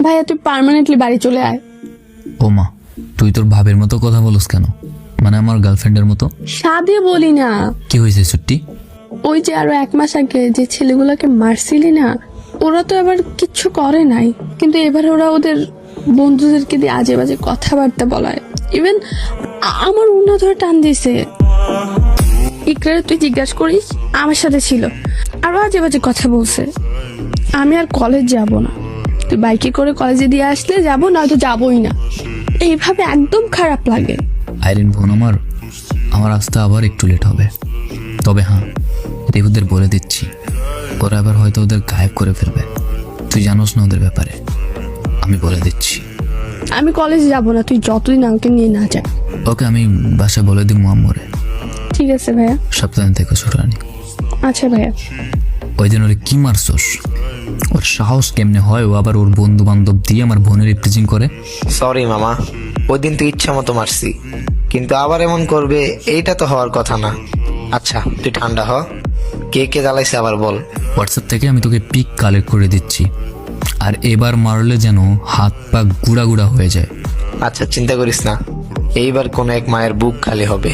ভাইয়া তুই পার্মানেন্টলি বাড়ি চলে আয়। ও মা, তুই তোর ভাবের মতো কথা বলস কেন? মানে আমার গার্লফ্রেন্ডের মতো? সাদে বলি না। কি হয়েছে ছুটি? ওই যে আরো 1 মাস আগে যে ছেলেগুলোকে মারছিলি না, ওরা তো এবার কিচ্ছু করে নাই, কিন্তু এবার ওরা ওদের বন্ধুদেরকে দিয়ে আজে বাজে কথাবার্তা বলায়। ইভেন আমার অন্য ধরে টান দিছে। ইকরারে তুই জিজ্ঞাসা করিস, আমার সাথে ছিল, আরো আজে বাজে কথা বলছে। আমি আর কলেজ যাব না, তুই বাইকে করে কলেজে দিয়ে আসলে যাবো, নয়তো যাবোই না। এইভাবে একদম খারাপ লাগে। আইরিন বোন, আমার আসতে আবার একটু লেট হবে। তবে হ্যাঁ, দেবুদের বলে দিচ্ছি, ওরা আবার হয়তো ওদের গায়েব করে ফেলবে। তুই জানোস না ওদের ব্যাপারে, আমি বলে দিচ্ছি। আমি কলেজে যাব না, তুই যতদিন আমাকে নিয়ে না যা। ওকে, আমি বাসায় বলে দিই আম্মুরে। ঠিক আছে ভাইয়া। সপ্তাহ থেকে ছোট রানী। আচ্ছা ভাইয়া। ওই দিন ওরে কি মারছস? ওর সাহস কেমনে হয় ও আবার ওর বন্ধু বান্ধব দিয়ে আমার বোনের রিপ্রেজেন্ট করে? সরি মামা, ওই দিন তো ইচ্ছা মতো মারছি, কিন্তু আবার এমন করবে এইটা তো হওয়ার কথা না। আচ্ছা তুই ঠান্ডা হ, কে কে জ্বালাইছে আবার বল। হোয়াটসঅ্যাপ থেকে আমি তোকে পিক কালেক্ট করে দিচ্ছি, আর এবার মারলে যেন হাত পা গুড়া গুড়া হয়ে যায়। আচ্ছা চিন্তা করিস না, এইবার কোন এক মায়ের বুক খালি হবে।